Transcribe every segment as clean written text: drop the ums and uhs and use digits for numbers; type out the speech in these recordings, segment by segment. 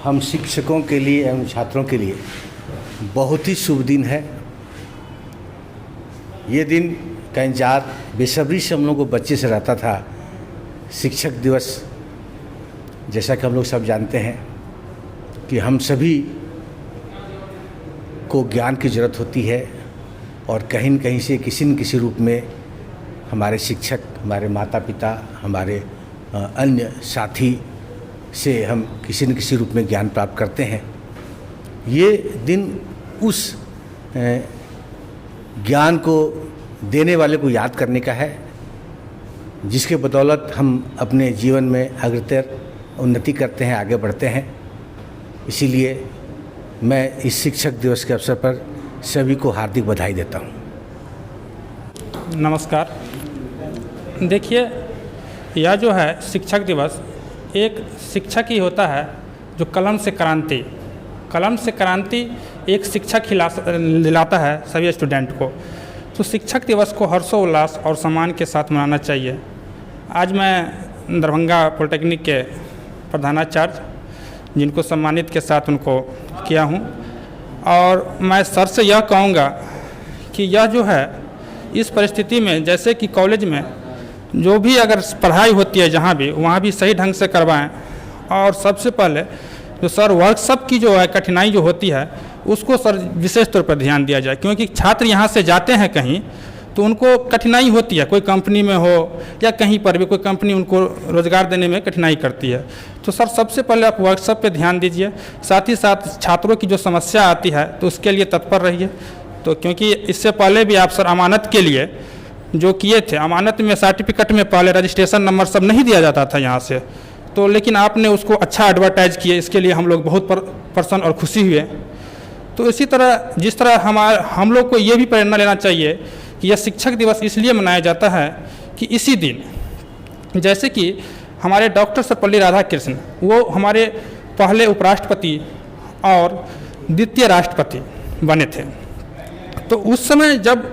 हम शिक्षकों के लिए एवं छात्रों के लिए बहुत ही शुभ दिन है। ये दिन का इंतजार बेसब्री से हम लोग को बच्चे से रहता था। शिक्षक दिवस, जैसा कि हम लोग सब जानते हैं कि हम सभी को ज्ञान की ज़रूरत होती है और कहीं न कहीं से किसी न किसी रूप में हमारे शिक्षक, हमारे माता पिता, हमारे अन्य साथी से हम किसी न किसी रूप में ज्ञान प्राप्त करते हैं। ये दिन उस ज्ञान को देने वाले को याद करने का है, जिसके बदौलत हम अपने जीवन में अग्रतर उन्नति करते हैं, आगे बढ़ते हैं। इसीलिए मैं इस शिक्षक दिवस के अवसर पर सभी को हार्दिक बधाई देता हूँ। नमस्कार। देखिए, यह जो है शिक्षक दिवस एक शिक्षक ही होता है जो कलम से क्रांति एक शिक्षक ही दिलाता है सभी स्टूडेंट को। तो शिक्षक दिवस को हर्षोल्लास और सम्मान के साथ मनाना चाहिए। आज मैं दरभंगा पॉलिटेक्निक के प्रधानाचार्य, जिनको सम्मानित के साथ उनको किया हूँ, और मैं सर से यह कहूँगा कि यह जो है इस परिस्थिति में, जैसे कि कॉलेज में जो भी अगर पढ़ाई होती है जहाँ भी, वहाँ भी सही ढंग से करवाएं। और सबसे पहले जो सर वर्कशॉप की जो है कठिनाई जो होती है उसको सर विशेष तौर पर ध्यान दिया जाए, क्योंकि छात्र यहाँ से जाते हैं कहीं तो उनको कठिनाई होती है, कोई कंपनी में हो या कहीं पर भी कोई कंपनी उनको रोज़गार देने में कठिनाई करती है। तो सर सबसे पहले आप वर्कशॉप पे ध्यान दीजिए, साथ ही साथ छात्रों की जो समस्या आती है तो उसके लिए तत्पर रहिए। तो क्योंकि इससे पहले भी आप सर अमानत के लिए जो किए थे, अमानत में सर्टिफिकेट में पहले रजिस्ट्रेशन नंबर सब नहीं दिया जाता था यहाँ से, तो लेकिन आपने उसको अच्छा एडवर्टाइज किए, इसके लिए हम लोग बहुत प्रसन्न और खुशी हुए। तो इसी तरह जिस तरह हम लोग को ये भी प्रेरणा लेना चाहिए कि यह शिक्षक दिवस इसलिए मनाया जाता है कि इसी दिन, जैसे कि हमारे डॉक्टर सर्वपल्ली राधाकृष्णन, वो हमारे पहले उपराष्ट्रपति और द्वितीय राष्ट्रपति बने थे। तो उस समय जब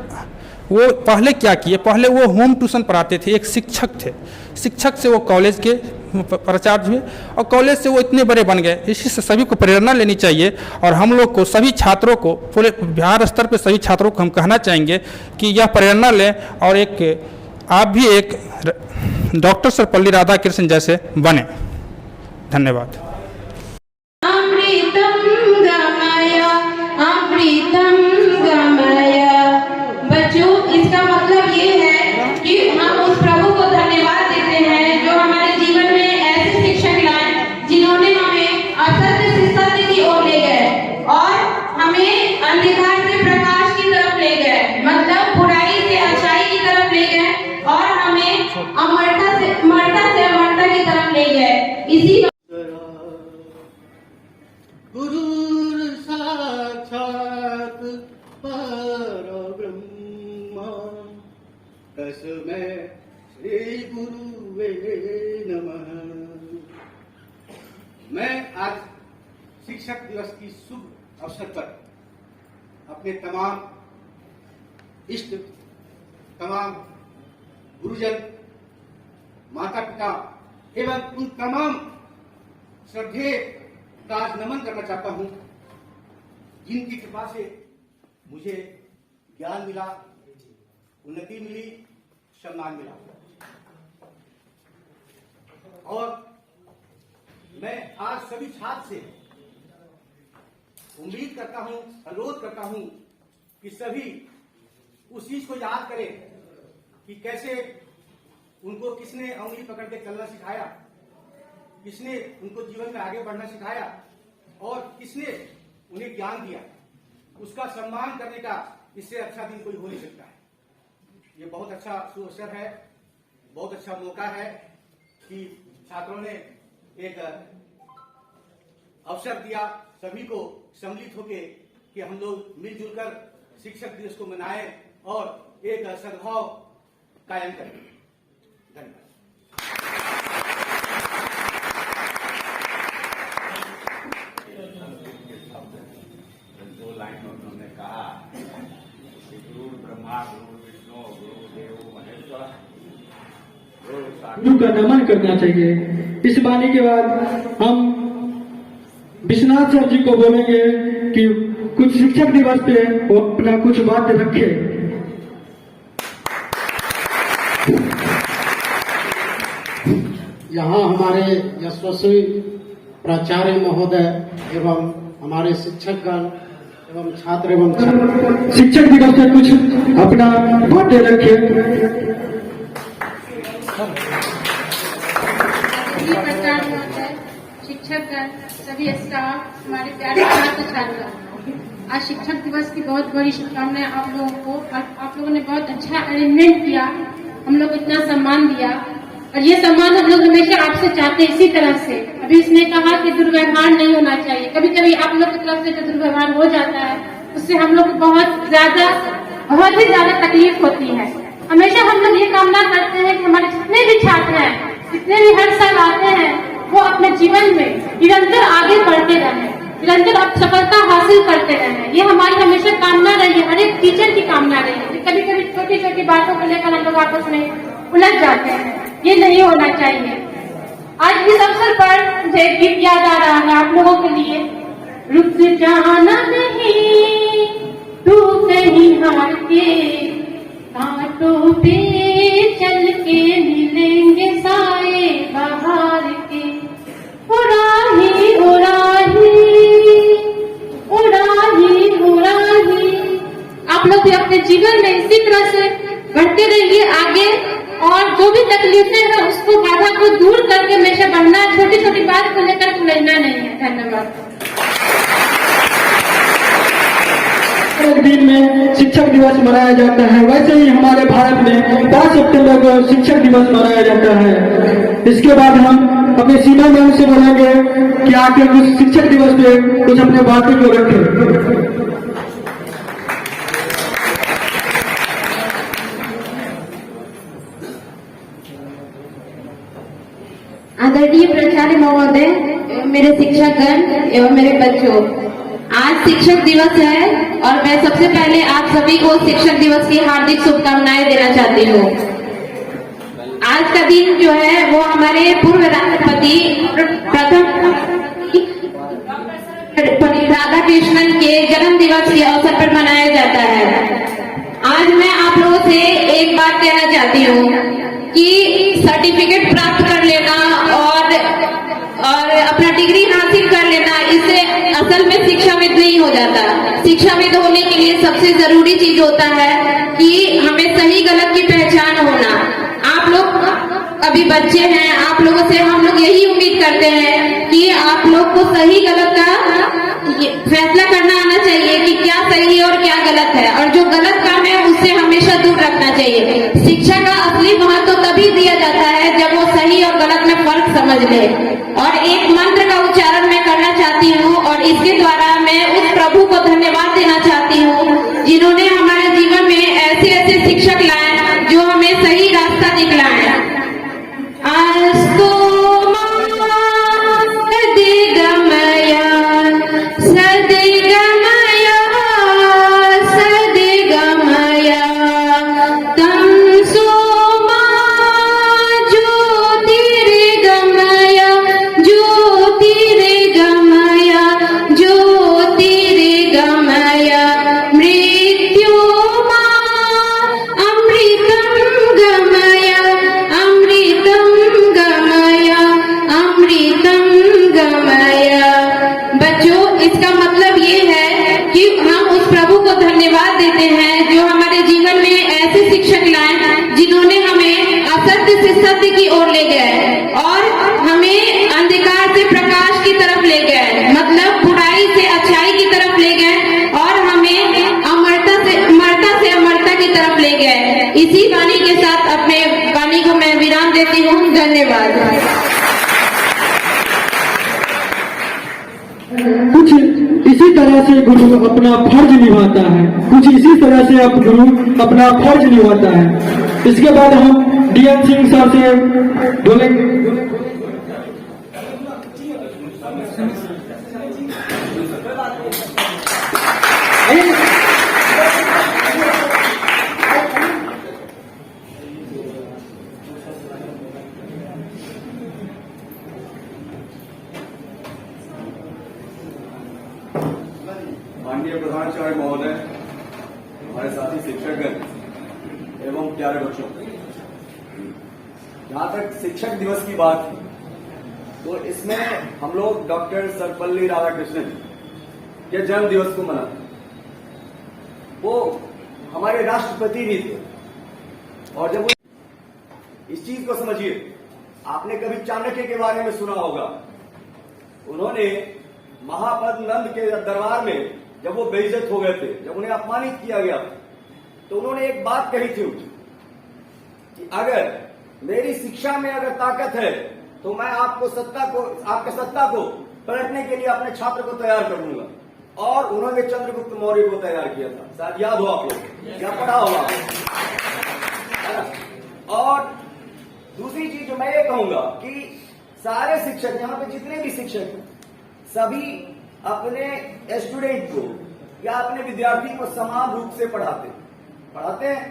वो पहले क्या किए, पहले वो होम ट्यूशन पढ़ाते थे, एक शिक्षक थे। शिक्षक से वो कॉलेज के प्राचार्य हुए और कॉलेज से वो इतने बड़े बन गए। इसी से सभी को प्रेरणा लेनी चाहिए और हम लोग को, सभी छात्रों को, पूरे बिहार स्तर पे सभी छात्रों को हम कहना चाहेंगे कि यह प्रेरणा लें और आप भी एक डॉक्टर सर्वपल्ली राधाकृष्णन जैसे बने। धन्यवाद। बच्चों, इसका मतलब ये है कि हम उस प्रभु को धन्यवाद देते हैं जो हमारे जीवन में ऐसे शिक्षक लाए जिन्होंने हमें असत्य से सत्य की ओर ले गए और हमें अंधकार से प्रकाश की तरफ ले गए, मतलब बुराई से अच्छाई की तरफ ले गए और हमें अमरता से अमरता की तरफ ले गए। इसी गुरु साक्षात तस्मै श्री गुरुवे नमः। मैं आज शिक्षक दिवस की शुभ अवसर पर अपने तमाम इष्ट, तमाम गुरुजन, माता पिता एवं उन तमाम श्रद्धेय का नमन करना चाहता हूं जिनकी कृपा से मुझे ज्ञान मिला, उन्नति मिली, सम्मान मिला। और मैं आज सभी छात्र से उम्मीद करता हूं, अनुरोध करता हूं कि सभी उस चीज को याद करें कि कैसे उनको किसने उंगली पकड़ के चलना सिखाया, किसने उनको जीवन में आगे बढ़ना सिखाया और किसने उन्हें ज्ञान दिया। उसका सम्मान करने का इससे अच्छा दिन कोई हो नहीं सकता है। ये बहुत अच्छा शुभ अवसर है, बहुत अच्छा मौका है कि छात्रों ने एक अवसर दिया सभी को सम्मिलित होकर कि हम लोग मिलजुल कर शिक्षक दिवस को मनाएं और एक सद्भाव कायम करें। धन्यवाद। दो लाइन में उन्होंने कहा कि गुरु ब्रह्मा, गुरु विष्णु, गुरु देव महेश्वर, गुरु का नमन करना चाहिए। इस वाणी के बाद हम विश्वनाथ सर जी को बोलेंगे कि कुछ शिक्षक दिवस पे वो अपना कुछ बात रखे। यहाँ हमारे यशस्वी प्राचार्य महोदय एवं हमारे शिक्षकगण एवं छात्र एवं शिक्षक दिवस पे कुछ अपना बातें रखे। प्राचार्य महोदय, शिक्षकगण, सभी स्टाफ, हमारे प्यारे छात्र छात्रा, आज शिक्षक दिवस की बहुत बड़ी शुभकामनाएं आप लोगों को। आप लोगों ने बहुत अच्छा अरेंजमेंट किया, हम लोग को इतना सम्मान दिया और ये सम्मान हम लोग हमेशा आपसे चाहते हैं इसी तरह से। अभी इसने कहा कि दुर्व्यवहार नहीं होना चाहिए। कभी कभी आप लोग की तरफ से जो दुर्व्यवहार हो जाता है उससे हम लोग को बहुत ही ज्यादा तकलीफ होती है। हमेशा हम लोग ये कामना करते हैं कि हमारे जितने भी छात्र हैं, जितने भी हर साल आते हैं, वो अपने जीवन में निरंतर आगे बढ़ते रहें, निरंतर सफलता हासिल करते रहें। ये हमारी हमेशा कामना रही है, हर एक टीचर की कामना रही है। कभी कभी छोटी छोटी बातों को लेकर हम लोग आपस में उलझ जाते हैं, ये नहीं होना चाहिए। आज इस अवसर पर मुझे एक गीत याद आ रहा है आप लोगों के लिए। रुक जाना नहीं तू कहीं हार के, कांटों पे चल के मिलेंगे साए बाहर के। उड़ाही उड़ाही उड़ाही उड़ाही। आप लोग भी अपने जीवन में इसी तरह से बढ़ते रहिए आगे और जो भी तकलीफें हैं उसको बाधा को दूर करके हमेशा बढ़ना, छोटी छोटी बात को लेकर उलझना नहीं है। धन्यवाद। एक दिन में शिक्षक दिवस मनाया जाता है, वैसे ही हमारे भारत में 5 सितंबर को शिक्षक दिवस मनाया जाता है। इसके बाद हम अपने सीमा मैम से बोलेंगे कि आकर कुछ शिक्षक दिवस पे कुछ अपने बातें को रखें। आदरणीय प्राचार्य महोदय, मेरे शिक्षकगण एवं मेरे बच्चों, आज शिक्षक दिवस है और मैं सबसे पहले आप सभी को शिक्षक दिवस की हार्दिक शुभकामनाएं देना चाहती हूँ। आज का दिन जो है वो हमारे पूर्व राष्ट्रपति प्रथम राधा कृष्णन के जन्म दिवस के अवसर पर मनाया जाता है। आज मैं आप लोगों से एक बात कहना चाहती हूँ कि सर्टिफिकेट प्राप्त कर लेना और अपना डिग्री हासिल कर लेना, इससे असल में शिक्षाविद नहीं हो जाता। शिक्षाविद होने के लिए सबसे जरूरी चीज होता है कि हमें सही गलत की पहचान होना। आप लोग अभी बच्चे हैं, आप लोगों से हम लोग यही उम्मीद करते हैं कि आप लोग को सही गलत का फैसला करना आना चाहिए कि क्या सही है और क्या गलत है, और जो गलत काम है उससे हमेशा दूर रखना चाहिए। शिक्षा का असली महत्व तभी दिया जाता है जब वो सही और गलत में फर्क समझ ले। और एक मंत्र का उच्चारण मैं करना चाहती हूँ और इसके द्वारा मैं उस प्रभु को धन्यवाद देना चाहती हूँ जिन्होंने हमारे जीवन में ऐसे ऐसे शिक्षक लाए जो हमें सही रास्ता दिखलाए। धन्यवाद देते हैं जो हमारे जीवन में ऐसे शिक्षक लाए जिन्होंने हमें असत्य से सत्य की ओर ले गए और हमें अंधकार से प्रकाश की तरफ ले गए, मतलब बुराई से अच्छाई की तरफ ले गए और हमें अमरता से अमरता की तरफ ले गए। इसी वाणी के साथ अपने वाणी को मैं विराम देती हूँ। धन्यवाद। कुछ इसी तरह से गुरु अपना फर्ज निभाता है, कुछ इसी तरह से अब गुरु अपना फर्ज निभाता है। इसके बाद हम डीएन सिंह सर से बोलेंगे। माननीय प्रधानाचार्य महोदय, हमारे साथी शिक्षकगण एवं प्यारे बच्चों, जहाँ तक शिक्षक दिवस की बात है तो इसमें हम लोग डॉक्टर सर्वपल्ली राधाकृष्णन के जन्म दिवस को मनाते हैं। वो हमारे राष्ट्रपति भी थे और जब इस चीज को समझिए, आपने कभी चाणक्य के बारे में सुना होगा। उन्होंने महापद नंद के दरबार में जब वो बेइज्जत हो गए थे, जब उन्हें अपमानित किया गया तो उन्होंने एक बात कही थी कि अगर मेरी शिक्षा में अगर ताकत है तो मैं आपकी सत्ता को पलटने के लिए अपने छात्र को तैयार कर लूंगा। और उन्होंने चंद्रगुप्त मौर्य को तैयार किया था, शायद याद हो आप लोग या पढ़ा होगा। और दूसरी चीज जो मैं ये कहूंगा कि सारे शिक्षक, यहाँ पे जितने भी शिक्षक हैं, सभी अपने स्टूडेंट को या अपने विद्यार्थी को समान रूप से पढ़ाते हैं,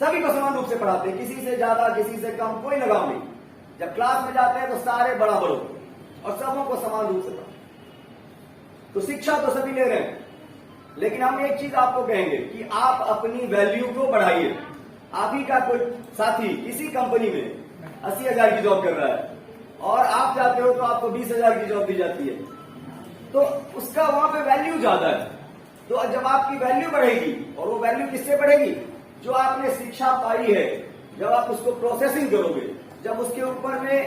सभी को समान रूप से पढ़ाते हैं, किसी से ज्यादा किसी से कम कोई लगाव नहीं। जब क्लास में जाते हैं तो सारे बराबर होते हैं और सबों को समान रूप से पढ़ाते हैं। तो शिक्षा तो सभी ले रहे हैं, लेकिन हम एक चीज आपको कहेंगे कि आप अपनी वैल्यू को बढ़ाइए। आप ही का कोई साथी किसी कंपनी में 80,000 की जॉब कर रहा है और आप जाते हो तो आपको 20,000 की जॉब दी जाती है, तो उसका वहां पे वैल्यू ज्यादा है। तो जब आपकी वैल्यू बढ़ेगी, और वो वैल्यू किससे बढ़ेगी? जो आपने शिक्षा पाई है, जब आप उसको प्रोसेसिंग करोगे, जब उसके ऊपर में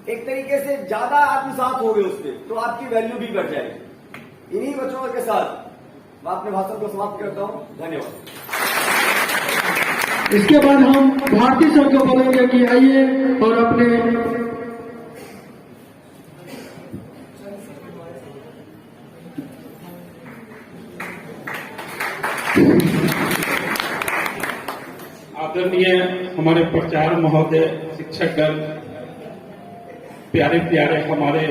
एक तरीके से ज्यादा आत्मसात होगे उससे, तो आपकी वैल्यू भी बढ़ जाएगी। इन्हीं बच्चों के साथ मैं अपने भाषण को समाप्त करता हूं। धन्यवाद। इसके बाद हम भारती सर को बोलेंगे कि आइए और अपने आदरणीय हमारे प्राचार्य महोदय, शिक्षकगण, प्यारे प्यारे हमारे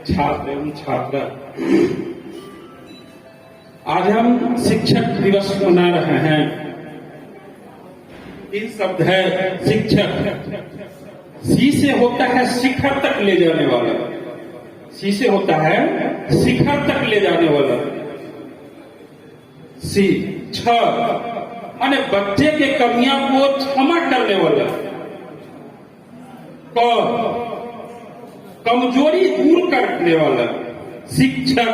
छात्र एवं छात्रा, आज हम शिक्षक दिवस मना रहे हैं। तीन शब्द है शिक्षक। सी से होता है शिखर तक ले जाने वाला, सी से होता है शिखर तक ले जाने वाला। सी छ माने बच्चे के कमियां को क्षमा करने वाला। क कमजोरी दूर करने वाला। शिक्षक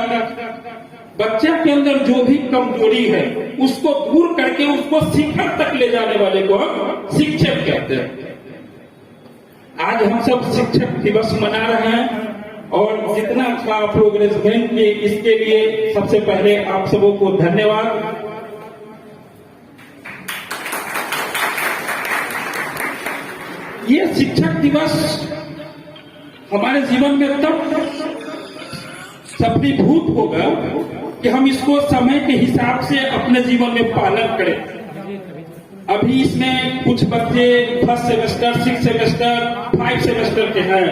बच्चे के अंदर जो भी कमजोरी है उसको दूर करके उसको शिखर तक ले जाने वाले को हम शिक्षक कहते हैं। आज हम सब शिक्षक दिवस मना रहे हैं और जितना अच्छा प्रोग्रेसमेंट किए इसके लिए सबसे पहले आप सबों को धन्यवाद। ये शिक्षक दिवस हमारे जीवन में तब सफलीभूत होगा कि हम इसको समय के हिसाब से अपने जीवन में पालन करें। अभी इसमें कुछ बच्चे फर्स्ट सेमेस्टर, 6 सेमेस्टर, 5 सेमेस्टर के हैं।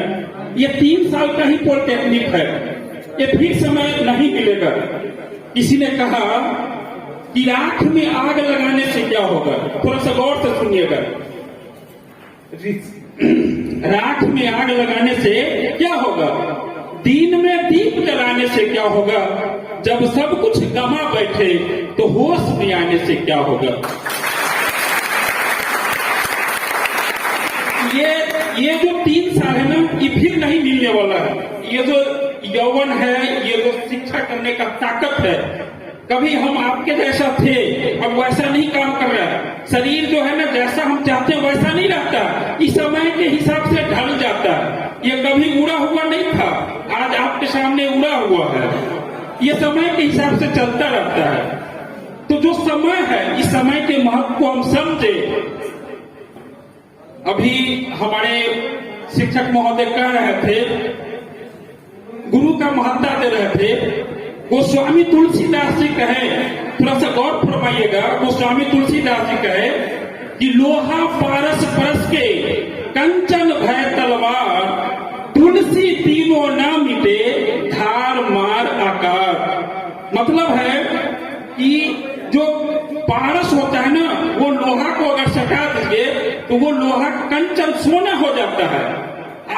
ये 3 साल का ही पॉलिटेक्निक है, ये फिर समय नहीं मिलेगा। किसी ने कहा कि राख में आग लगाने से क्या होगा, थोड़ा सा गौर से सुनिएगा। राख में आग लगाने से क्या होगा, दिन में दीप जलाने से क्या होगा, जब सब कुछ गमा बैठे तो होश में आने से क्या होगा। ये जो 3 साल है ना, ये फिर नहीं मिलने वाला है। ये जो यौवन है, ये जो शिक्षा करने का ताकत है, कभी हम आपके जैसा थे, अब वैसा नहीं काम कर रहा है। शरीर जो है ना, जैसा हम चाहते हैं वैसा नहीं रहता, इस समय के हिसाब से ढल जाता है। ये कभी उड़ा हुआ नहीं था, आज आपके सामने उड़ा हुआ है। ये समय के हिसाब से चलता रहता है। तो जो समय है, इस समय के महत्व को हम समझे। अभी हमारे शिक्षक महोदय कह रहे थे, गुरु का महत्ता दे रहे थे। गोस्वामी तुलसीदास जी कहे, थोड़ा सा गौर फरमाइएगा, गोस्वामी तुलसीदास जी कहे कि लोहा पारस परस के कंचन भय तलवार, तुलसी तीनों ना मिटे धार मार आकार। मतलब है कि जो पारस होता है ना, वो लोहा को अगर सटा देंगे तो वो लोहा कंचन सोना हो जाता है।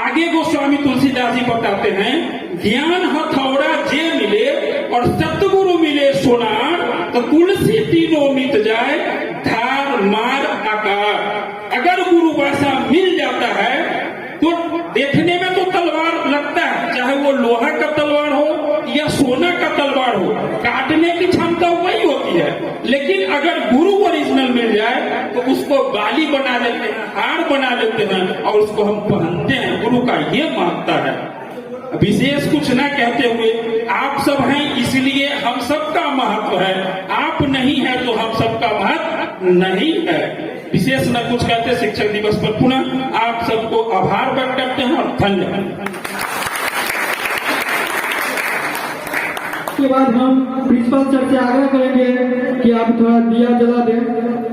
आगे गोस्वामी तुलसीदास जी बताते हैं, ज्ञान हथौड़ा जे मिले और सतगुरु मिले सोना, तो तुलसी तीनों मिट जाए, धार मार आकार। अगर गुरु वैसा मिल जाता है तो देखने में तो तलवार लगता है, चाहे वो लोहा का तलवार हो या सोना का तलवार हो, काटने की क्षमता वही होती है। लेकिन अगर गुरु ओरिजिनल मिल जाए तो उसको बाली बना लेते हैं, हार बना लेते हैं और उसको हम पहनते हैं। गुरु का ये महत्ता है। विशेष कुछ ना कहते हुए, आप सब हैं इसलिए हम सबका महत्व है, आप नहीं है तो हम सबका महत्व नहीं है। विशेष न कुछ कहते, शिक्षक दिवस पर पुनः आप सबको आभार व्यक्त करते हैं और धन्यवाद। उसके बाद हम प्रिंसिपल सर से आग्रह करेंगे कि आप थोड़ा दिया जला दें।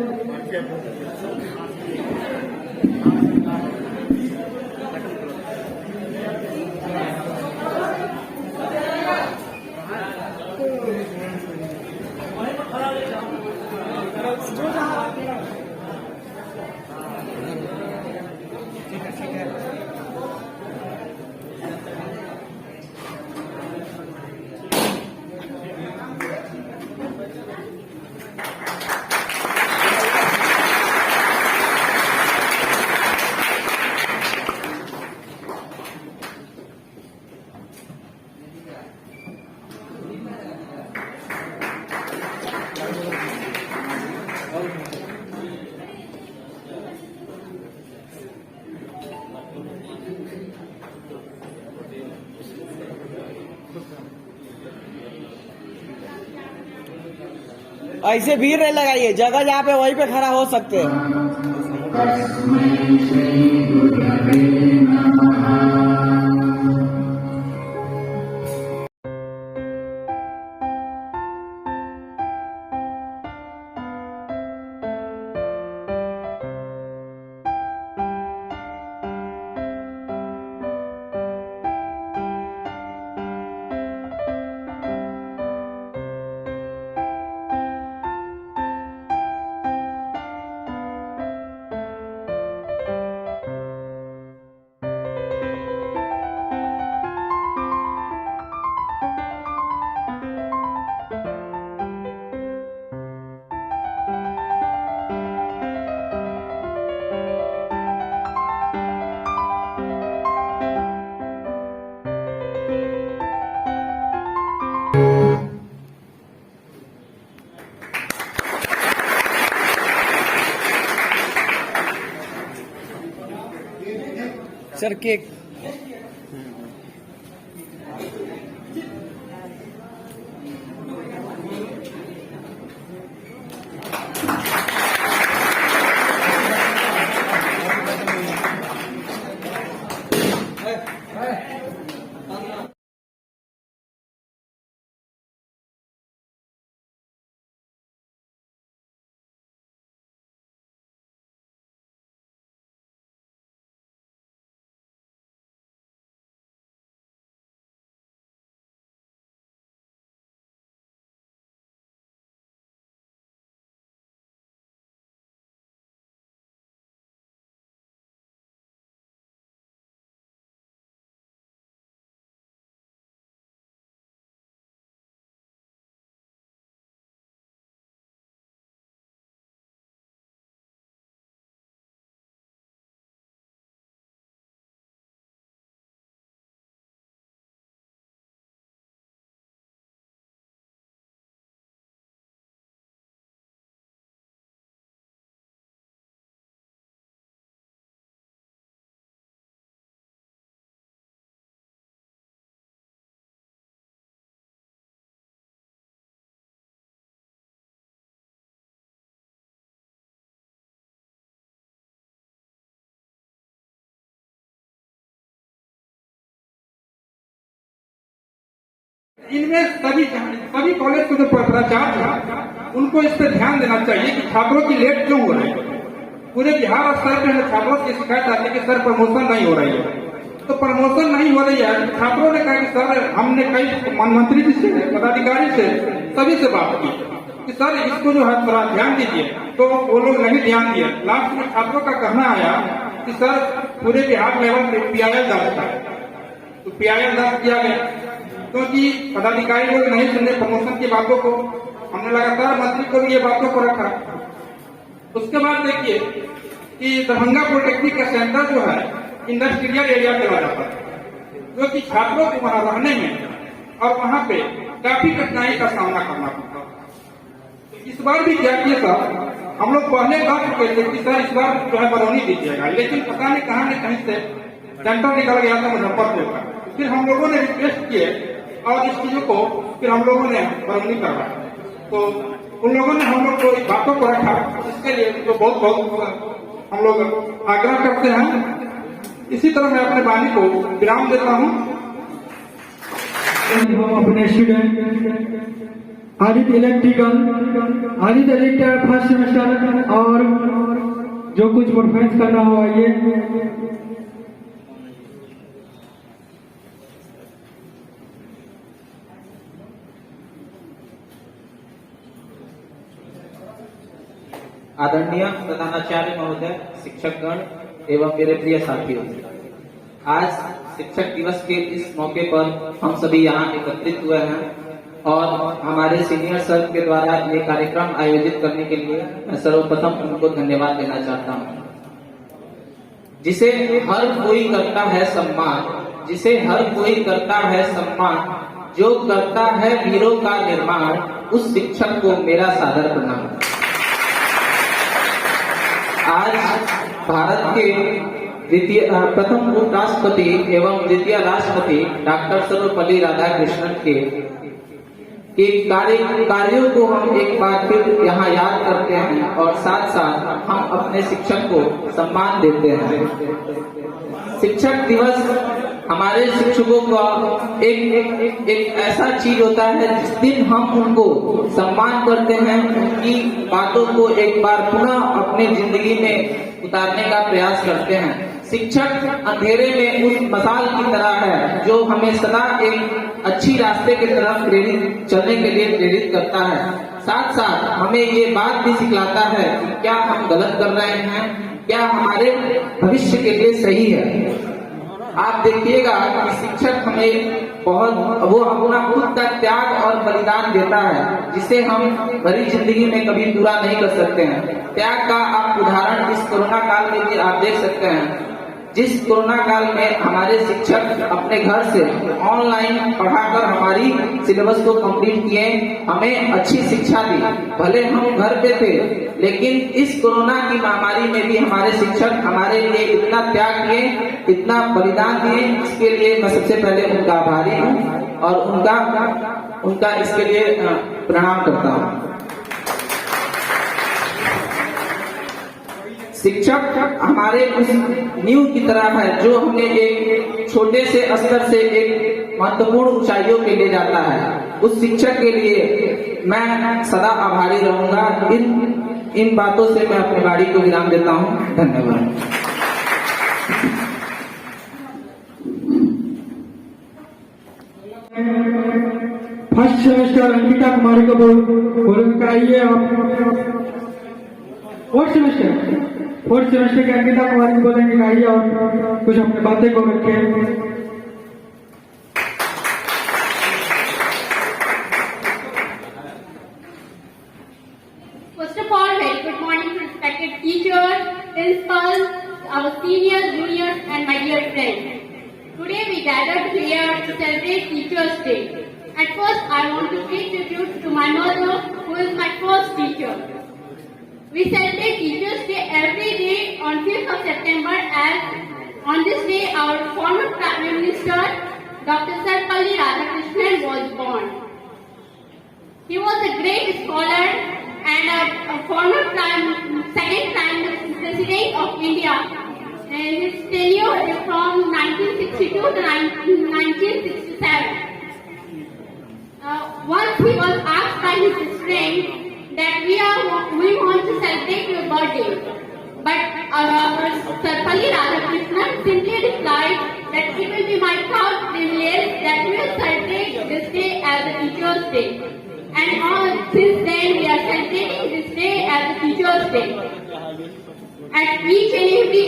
ऐसे भीड़ नहीं लगाइए, जगह जहाँ पे वहीं पे खड़ा हो सकते हैं। सर केक इनमें सभी कॉलेज के जो प्राचार्य हैं उनको इस पर ध्यान देना चाहिए कि छात्रों की लेट क्यों हो रही है। पूरे बिहार स्तर पे छात्रों की शिकायत आती है कि सर प्रमोशन नहीं हो रही है। तो प्रमोशन नहीं हो रही है, छात्रों ने कहा कि सर हमने कई मंत्री जी से, पदाधिकारी से, सभी से बात की कि सर इसको जो है थोड़ा ध्यान दीजिए, तो वो लोग नहीं ध्यान दिए। लास्ट में छात्रों का कहना आया कि सर पूरे बिहार लेवल पे PIL दर्ज था, तो PIL दर्ज किया गया। क्योंकि पदाधिकारी लोग नहीं सुन रहे प्रमोशन की बातों को। हमने लगातार मंत्री को भी ये बातों को रखा। उसके बाद देखिए कि दरभंगा पॉलिटेक्निक का सेंटर जो है इंडस्ट्रियल एरिया चला जाता है, जो कि छात्रों को वहां रहने में और वहां पे काफी कठिनाई का सामना करना पड़ता है। इस बार भी क्या किया था, हम लोग पहले कह चुके थे कि सर इस बार जो है बरौनी दीजिएगा, लेकिन पता नहीं कहां न कहीं से सेंटर निकल गया था मुजफ्फरपुर का। फिर हम लोगों ने रिक्वेस्ट किए और इस चीजों को फिर हम लोगों ने बरौनी करवाया। तो उन लोगों ने हम लोग को इस बातों को रखा, इसके लिए तो बहुत बहुत हम लोग आग्रह करते हैं। इसी तरह मैं अपने वाणी को विराम देता हूँ। हम अपने student Aditya electrical, Aditya electrical first semester और जो कुछ परफॉर्मेंस करना हो आइए। आदरणीय प्रधानाचार्य महोदय, शिक्षकगण एवं मेरे प्रिय साथियों, आज शिक्षक दिवस के इस मौके पर हम सभी यहाँ एकत्रित हुए हैं और हमारे सीनियर सर के द्वारा ये कार्यक्रम आयोजित करने के लिए मैं सर्वप्रथम उनको धन्यवाद देना चाहता हूँ। जिसे हर कोई करता है सम्मान, जिसे हर कोई करता है सम्मान, जो करता है वीरों का निर्माण, उस शिक्षक को मेरा सादर प्रणाम। आज भारत के द्वितीय प्रथम उपराष्ट्रपति एवं द्वितीय राष्ट्रपति डॉक्टर सर्वपल्ली राधाकृष्णन के कार्यों को हम एक बार फिर यहाँ याद करते हैं और साथ साथ हम अपने शिक्षक को सम्मान देते हैं। शिक्षक दिवस हमारे शिक्षकों का एक ऐसा चीज होता है जिस दिन हम उनको सम्मान करते हैं, उनकी बातों को एक बार पुनः अपने जिंदगी में उतारने का प्रयास करते हैं। शिक्षक अंधेरे में उस मसाल की तरह है जो हमें सदा एक अच्छी रास्ते की तरफ चलने के लिए प्रेरित करता है। साथ साथ हमें ये बात भी सिखलाता है कि क्या हम गलत कर रहे हैं, क्या हमारे भविष्य के लिए सही है। आप देखिएगा कि शिक्षक हमें वो अपना खुद का त्याग और बलिदान देता है जिसे हम भरी जिंदगी में कभी पूरा नहीं कर सकते हैं। त्याग का आप उदाहरण इस कोरोना काल में भी आप देख सकते हैं। जिस कोरोना काल में हमारे शिक्षक अपने घर से ऑनलाइन पढ़ाकर हमारी सिलेबस को कंप्लीट किए, हमें अच्छी शिक्षा दी। भले हम घर पे थे, लेकिन इस कोरोना की महामारी में भी हमारे शिक्षक हमारे लिए इतना त्याग किए, इतना बलिदान दिए। इसके लिए मैं सबसे पहले उनका आभारी हूँ और उनका इसके लिए प्रणाम करता हूँ। शिक्षक हमारे उस नींव की तरह है जो हमें एक छोटे से स्तर से एक महत्वपूर्ण ऊंचाइयों पे ले जाता है। उस शिक्षक के लिए मैं सदा आभारी रहूंगा। इन बातों से मैं अपनी वाणी को विराम देता हूँ। धन्यवाद। फर्स्ट सेमेस्टर अंकिता कुमारी को बोलूंगा, आइए आप। फोर्थ सेमेस्टर के अंकिता कुमारी बोलेंगे, आइए और कुछ अपनी बातें को रखें। First of all, very good morning to respected teachers, principals, our seniors, juniors, and my dear friends. Today we gathered here to celebrate Teachers' Day. At first, I want to pay tribute to my mother, who is my first teacher. We celebrate Teachers' Day every day on 5th of September, as on this day our former Prime Minister, Dr. Sarvapalli Radhakrishnan, was born. He was a great scholar and a former second Prime President of India. And his tenure is from 1962 to 1967. Once he was asked by his friend that we want to celebrate your birthday, but Sarvapalli Radhakrishnan simply replied that it will be my proud privilege that we will celebrate this day as a Teachers' Day. And since then we are celebrating this day as a Teachers' Day. At each and every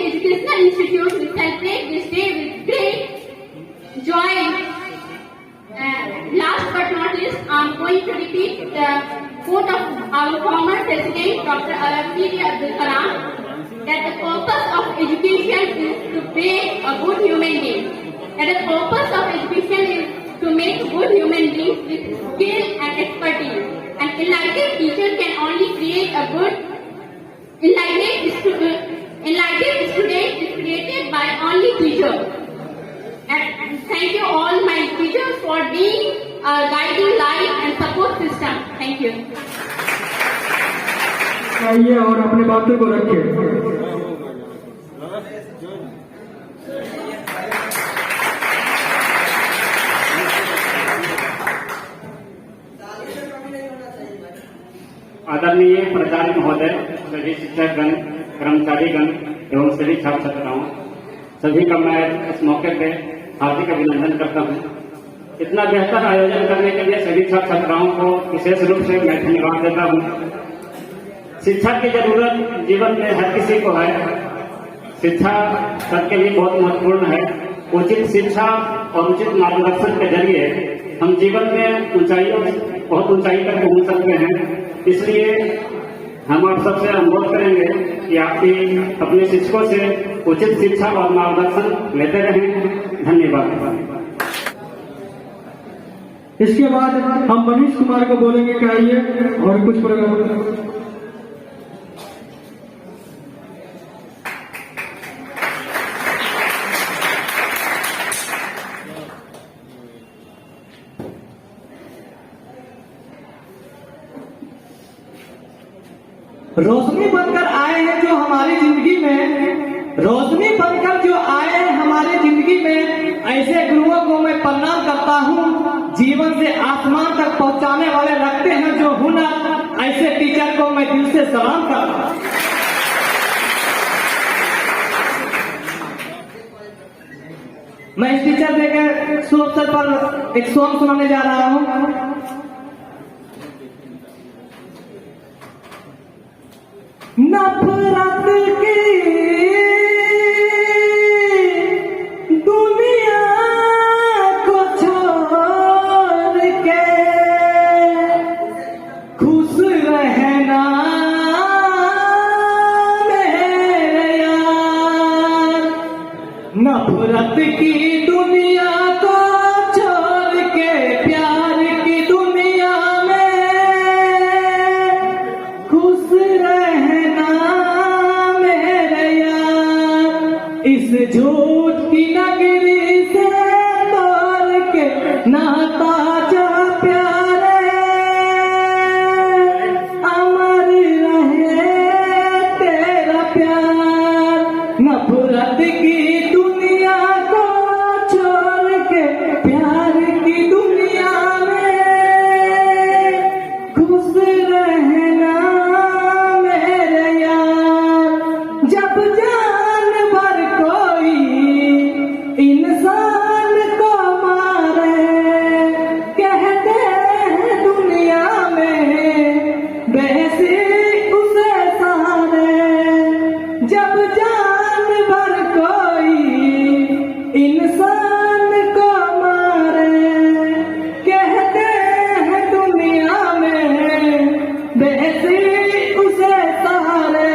educational institute, we celebrate this day with great our former President Dr. APJ Abdul Kalam that the purpose of education is to create a good human being. That the purpose of education is to make good human beings with skill and expertise. An enlightened teacher can only create a good enlightened student is created by only teacher. And thank you all my teachers for being a guiding light and support system. Thank you. आइए और अपने बातों को रखिए। आदरणीय प्राचार्य महोदय, सभी शिक्षकगण, कर्मचारीगण एवं सभी छात्र छात्राओं, सभी का मैं इस मौके पे हार्दिक अभिनंदन करता हूँ। इतना बेहतर आयोजन करने के लिए सभी छात्र छात्राओं को विशेष रूप से मैं धन्यवाद देता हूँ। शिक्षा की जरूरत जीवन में हर किसी को है। शिक्षा सबके लिए बहुत महत्वपूर्ण है। उचित शिक्षा और उचित मार्गदर्शन के जरिए हम जीवन में बहुत ऊंचाई तक पहुंच सकते हैं। इसलिए हम आप सबसे अनुरोध करेंगे कि आप भी अपने शिक्षकों से उचित शिक्षा और मार्गदर्शन लेते रहें। धन्यवाद। इसके बाद हम मनीष कुमार को बोलेंगे कि आइए और कुछ प्रोग्राम। रोशनी बनकर आए हैं जो हमारी जिंदगी में, रोशनी बनकर जो आए हैं हमारी जिंदगी में, ऐसे गुरुओं को मैं प्रणाम करता हूँ। जीवन से आसमान तक पहुँचाने वाले रखते हैं जो हुनर, ऐसे टीचर को मैं दिल से सलाम करता हूँ। मैं इस टीचर डे के शुभ अवसर पर एक सॉन्ग सुनाने जा रहा हूँ। नफरत की दुनिया को छोड़ के खुश रहना मेरे यार। नफरत की दुनिया को छोड़ के प्यार की दुनिया में खुश इस झूठ की नगरी से तोड़ के नाता जा प्यारे, अमर रहे तेरा प्यार। नफरत की दुनिया को छोड़ के प्यार की दुनिया में खुश रहना मेरे यार। जब इंसान को मारे कहते हैं दुनिया में वैसे उसे सारे। जब जानवर कोई इंसान को मारे कहते हैं दुनिया में वैसे उसे सारे।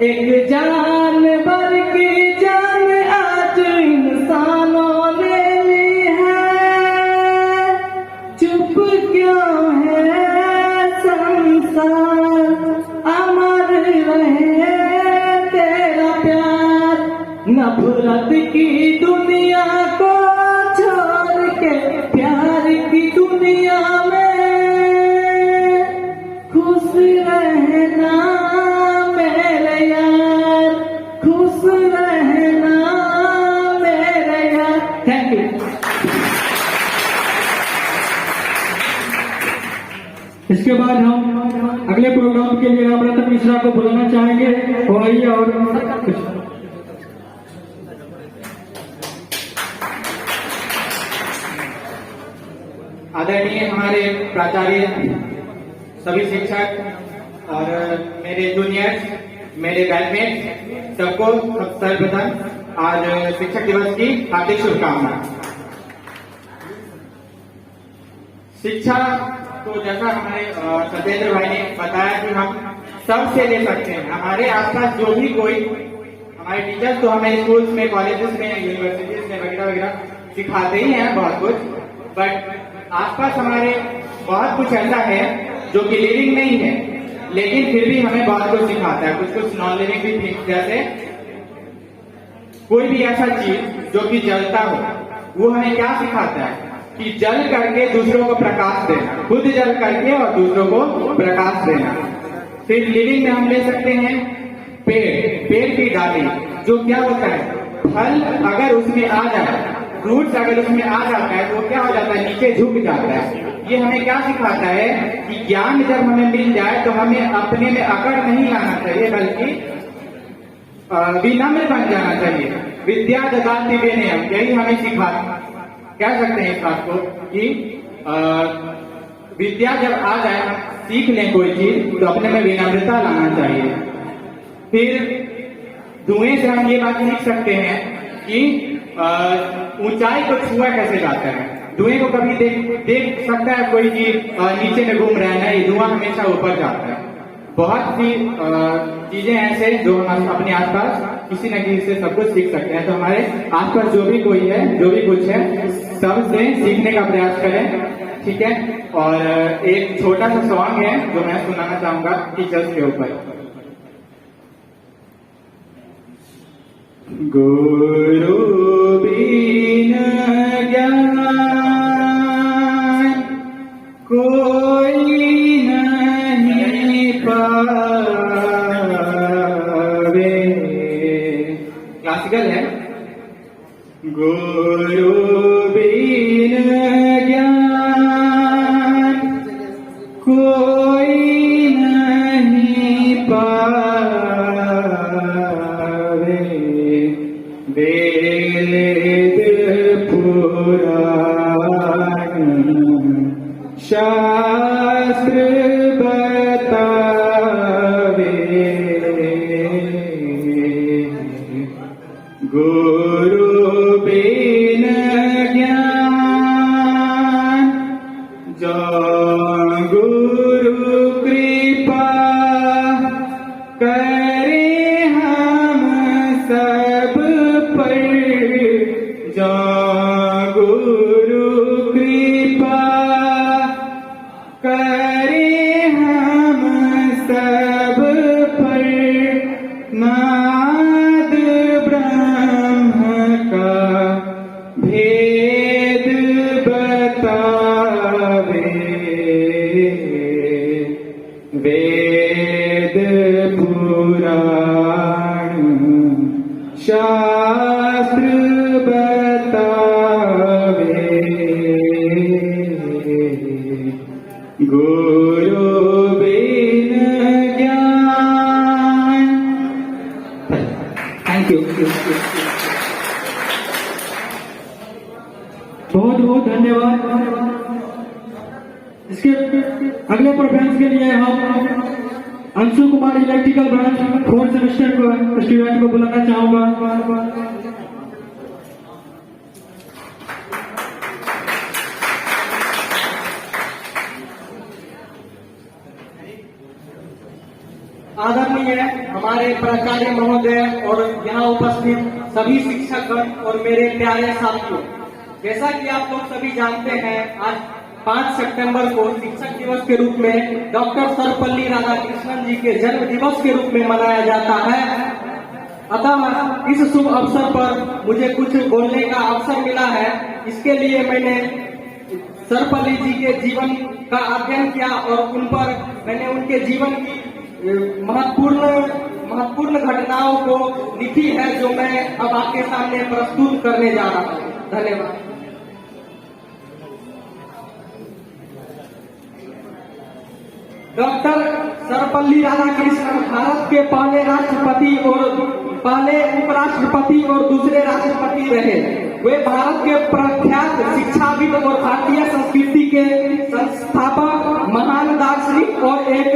एक जानवर की जान आज इंसानों ने ली है, चुप क्यों है संसार, अमर रहे तेरा प्यार। नफरत की दुनिया को छोड़ के प्यार की दुनिया में खुश रहना मेरे यार, खुश रहना मेरे यार। Thank you. इसके बाद हम अगले प्रोग्राम के लिए रामरतन मिश्रा को बुलाना चाहेंगे। वो आइए और आदरणीय हमारे प्राचार्य, सभी शिक्षक और मेरे जूनियर्स, मेरे बैचमेट्स, सबको सर्वप्रथम आज शिक्षक दिवस की हार्दिक शुभकामनाएं। शिक्षा तो जैसा हमारे सत्येंद्र भाई ने बताया कि हम सबसे ले सकते हैं। हमारे आसपास जो भी कोई, हमारे टीचर्स तो हमें स्कूल्स में, कॉलेजेस में, यूनिवर्सिटीज में वगैरह वगैरह सिखाते ही हैं बहुत कुछ, बट आसपास हमारे बहुत कुछ ऐसा है जो कि लिविंग नहीं है, लेकिन फिर भी हमें बहुत कुछ सिखाता है। कुछ कुछ नॉन लिविंग भी थिंग्स, जैसे कोई भी ऐसा चीज जो कि जलता हो, वो हमें क्या सिखाता है कि जल करके दूसरों को प्रकाश देना, खुद जल करके और दूसरों को प्रकाश देना। फिर लिविंग में हम ले सकते हैं पेड़ की डाली, जो क्या होता है, फल अगर उसमें आ जाए, फ्रूट्स अगर उसमें आ जाता है तो क्या हो जाता है, नीचे झुक जाता है। ये हमें क्या सिखाता है कि ज्ञान जब हमें मिल जाए तो हमें अपने में अकड़ नहीं लाना चाहिए, बल्कि विनम्र बन जाना चाहिए। विद्या ददाति विनयम, यही हमें सिखा, कह सकते हैं इस बात को कि विद्या जब आ जाए, हम सीख लें कोई चीज, तो अपने में विनम्रता लाना चाहिए। फिर धुएं से हम ये बात सीख सकते हैं कि ऊंचाई को छुआ कैसे जाता है। धुएं को कभी देख सकता है कोई कि नीचे में घूम रहा है, नहीं, धुआं हमेशा ऊपर जाता है। बहुत सी चीजें ऐसे जो हम अपने आसपास किसी न किसी से सब कुछ सीख सकते हैं। तो हमारे आसपास जो भी कोई है, जो भी कुछ है, सबसे सीखने का प्रयास करें, ठीक है। और एक छोटा सा सॉन्ग है जो मैं सुनाना चाहूंगा टीचर्स के ऊपर। गुरु बिन ज्ञान कोई नहीं पावे। क्लासिकल है। गुरु बिन ज्ञान कोई नहीं पावे। वेद पुराण शास्त्र बतावे। गुरु बिन ज्ञान जो गुरु कृपा करे हम सब पर। जो गुरु कृपा करे हम सब पर। नाद ब्रह्म का भेद बतावे। वेद पुराण शास्त्र बतावे। गुरु बिन ज्ञान। Thank you. बहुत बहुत धन्यवाद। इसके अगले परफॉर्मेंस के लिए हम Anshu Kumar electrical branch 4th semester को स्टूडेंट को बुलाना चाहूंगा। आदरणीय हमारे प्राचार्य महोदय और यहाँ उपस्थित सभी शिक्षकगण और मेरे प्यारे साथियों, जैसा कि आप लोग सभी जानते हैं, आज 5 सितंबर को शिक्षक दिवस के रूप में डॉक्टर सर्वपल्ली राधाकृष्णन जी के जन्म दिवस के रूप में मनाया जाता है। अतः इस शुभ अवसर पर मुझे कुछ बोलने का अवसर मिला है। इसके लिए मैंने सर्वपल्ली जी के जीवन का अध्ययन किया और उन पर मैंने उनके जीवन की महत्वपूर्ण घटनाओं को लिखी है, जो मैं अब आपके सामने प्रस्तुत करने जा रहा हूँ। धन्यवाद। डॉक्टर सर्वपल्ली राधाकृष्णन भारत के पहले राष्ट्रपति और पहले उपराष्ट्रपति और दूसरे राष्ट्रपति रहे। वे भारत के प्रख्यात शिक्षाविद और भारतीय संस्कृति के संस्थापक, महान दार्शनिक और एक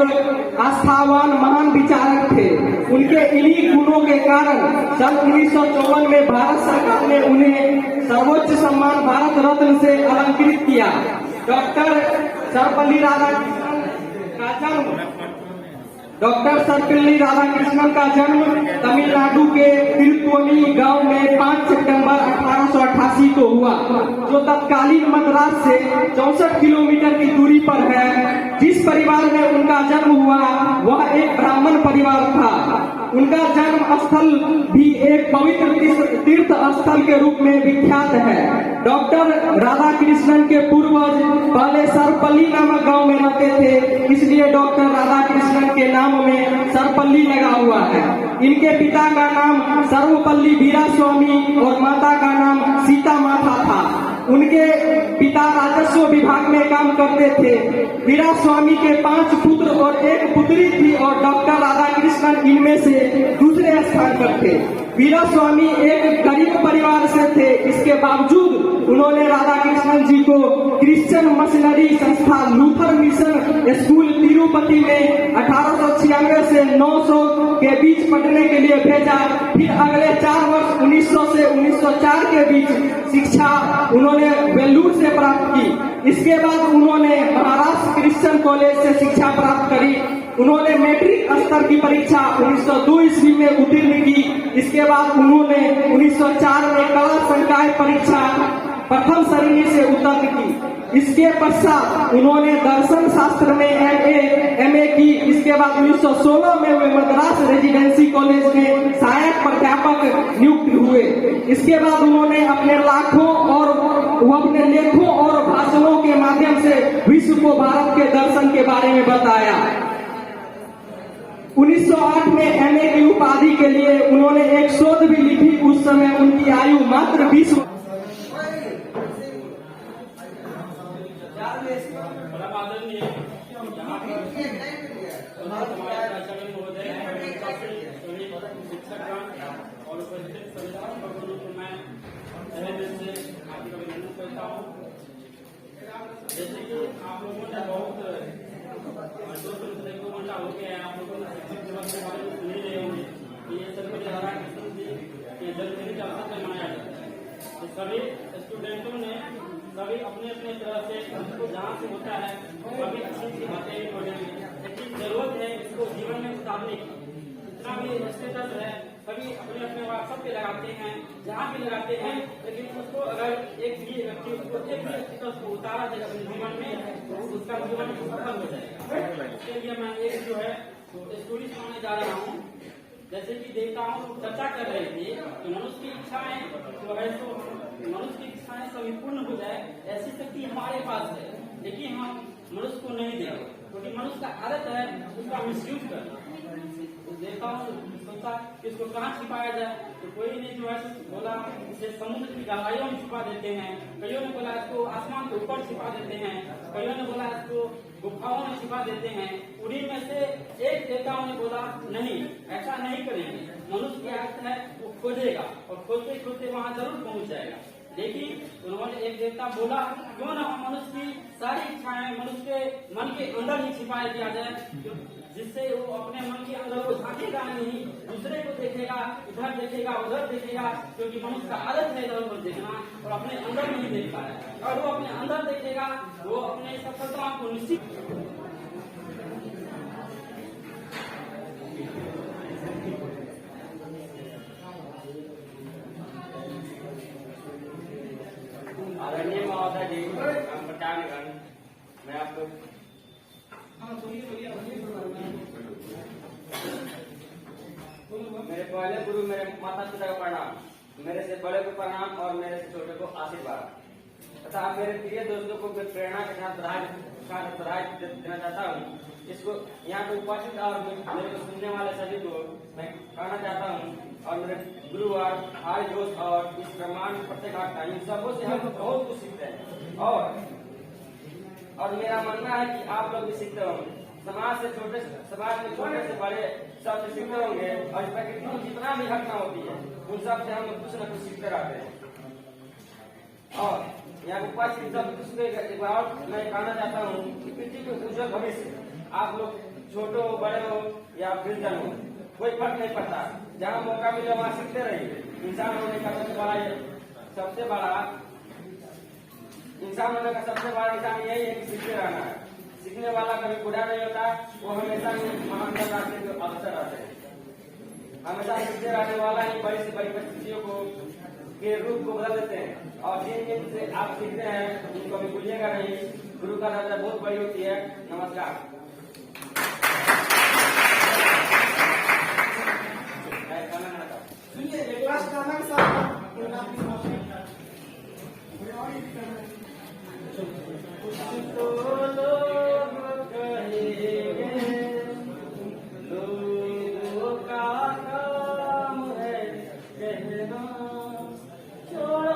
आस्थावान महान विचारक थे। उनके इन्हीं गुणों के कारण सन 1954 में भारत सरकार ने उन्हें सर्वोच्च सम्मान भारत रत्न से अलंकृत किया। डॉक्टर सर्वपल्ली राधाकृष्णन का जन्म तमिलनाडु के तिरुत्तुवनी गांव में 5 सितंबर 1888 को हुआ, जो तत्कालीन मद्रास से 64 किलोमीटर की दूरी पर है। जिस परिवार में उनका जन्म हुआ वह एक ब्राह्मण परिवार था। उनका जन्म स्थल भी एक पवित्र तीर्थ स्थल के रूप में विख्यात है। डॉक्टर राधा कृष्णन के पूर्वज पहले सर्वपल्ली नामक गांव में रहते थे, इसलिए डॉक्टर राधा कृष्णन के नाम में सर्वपल्ली लगा हुआ है। इनके पिता का नाम सर्वपल्ली वीरास्वामी और माता का नाम सीता माता था। उनके पिता राजस्व विभाग में काम करते थे। वीरास्वामी के 5 पुत्र और 1 पुत्री थी और डॉक्टर राधा कृष्णन इनमें से दूसरे स्थान पर थे। वीरास्वामी एक गरीब परिवार से थे, इसके बावजूद उन्होंने राधा कृष्णन जी को क्रिश्चियन मशीनरी संस्था लूथर मिशन स्कूल तिरुपति में 1896 से 900 के बीच पढ़ने के लिए भेजा। फिर अगले 4 वर्ष 1900 से 1904 के बीच शिक्षा उन्होंने वेल्लूर से प्राप्त की। इसके बाद उन्होंने महाराष्ट्र क्रिश्चियन कॉलेज से शिक्षा प्राप्त करी। उन्होंने मैट्रिक स्तर की परीक्षा 1902 ईस्वी में उत्तीर्ण की। इसके बाद उन्होंने 1904 में कला संकाय परीक्षा प्रथम श्रेणी से उत्तीर्ण की। इसके पश्चात उन्होंने दर्शन शास्त्र में MA की। इसके बाद 1916 में वे मद्रास रेजिडेंसी कॉलेज में सहायक प्राध्यापक नियुक्त हुए। इसके बाद उन्होंने अपने लेखों और भाषणों के माध्यम से विश्व को भारत के दर्शन के बारे में बताया। 1908 में MA की उपाधि के लिए उन्होंने एक शोध भी लिखी। उस समय उनकी आयु मात्र 20 जैसे कि आप लोगों ने बहुत हो गया है, आप लोगों ने शिक्षक दिवस के बारे में सुन ही रहे होंगे कि ये सर्वपल्ली राधाकृष्णन जी के जन्मदिन के अवसर पर मनाया जाता है। तो सभी स्टूडेंटों ने सभी अपने अपने तरह से उसको जहाँ से होता है सभी अच्छी बातें पढ़ेंगे, लेकिन जरूरत है इसको जीवन में उतारने की। जितना भी स्टेटस है सभी अपने अपने व्हाट्सएप पे लगाते हैं, जहाँ भी लगाते हैं, लेकिन उसको अगर एक भी व्यक्ति उसको एक भी स्टेटस को उतारा जाए अपने जीवन में तो उसका जीवन सफल हो जाएगा। इसके लिए मैं एक जो है स्टोरी सुनाने जा रहा हूँ। जैसे कि देवताओं चर्चा कर रहे थे कि मनुष्य की इच्छाएं जो है तो मनुष्य की इच्छाएं सभी पूर्ण हो जाए, ऐसी शक्ति हमारे पास है, लेकिन हम मनुष्य को नहीं देंगे क्योंकि मनुष्य का आदत है उसका मिसयूज करना। देवताओं ने सोचा कि इसको कहाँ छिपाया जाए, तो कोई ने जो है बोला इसे समुद्र की गहराइयों में छिपा देते हैं, कईयों ने बोला इसको आसमान के ऊपर छिपा देते हैं, कईयों ने बोला इसको गुफाओं में छिपा देते हैं। उन्हीं में से एक देवताओं ने बोला नहीं, ऐसा नहीं करेंगे, मनुष्य की आदत है वो खोजेगा और खोजते खोजते वहां जरूर पहुंच जाएगा। लेकिन उन्होंने एक देवता बोला क्यों ना मनुष्य की सारी इच्छाएं मनुष्य के मन के अंदर ही छिपाया दिया जाए, जिससे वो अपने मन के अंदर को झांकेगा नहीं, दूसरे को देखेगा, इधर देखेगा उधर देखेगा, क्योंकि मनुष्य का आदत है इधर उधर देखना और अपने अंदर नहीं देखता है। और वो अपने अंदर देखेगा वो अपने सफलता को निश्चित आदरणीय महोदय जी, मैं आपको मेरे पहले गुरु मेरे माता पिता का प्रणाम, मेरे से बड़े को प्रणाम और मेरे से छोटे को आशीर्वाद तथा मेरे प्रिय दोस्तों को प्रेरणा के साथ बधाई देना चाहता हूँ। इसको यहाँ पे उपस्थित और मेरे को सुनने वाले सभी को मैं कहना चाहता हूँ और मेरे गुरुवार आर्य दोस्त और इस ब्रह्मांड प्रत्येक इन सबों से हम बहुत कुछ सीखते हैं और मेरा मानना है कि आप लोग भी सीखते होंगे। समाज में छोटे से बड़े सबसे सीखते होंगे और इस प्रकृति में जितना भी घटना होती है उन सब से हम लोग कुछ न कुछ सीखते रहते हैं। और यहाँ उपस्थित सब कुछ एक बार मैं कहना चाहता हूँ कि पृथ्वी के उज्जवल भविष्य आप लोग छोटे हो बड़े हो या वृद्ध हो कोई फर्क नहीं पड़ता, जहाँ मौका मिले वहाँ सीखते रहिए। इंसान होने का सबसे बड़ा इंसान होने का सबसे बड़ा निशान यही है कि सीखते रहना है। सीखने वाला कभी बूढ़ा नहीं होता, वो हमेशा महान बनाने के अवसर आते हैं। हमेशा सीखते रहने वाला ही बड़ी से बड़ी परिस्थितियों को के रूप को बदल देते हैं। और जिन से आप सीखते हैं उनको कभी भूलिएगा नहीं। गुरु का दर्जा बहुत बड़ी होती है। नमस्कार। छोड़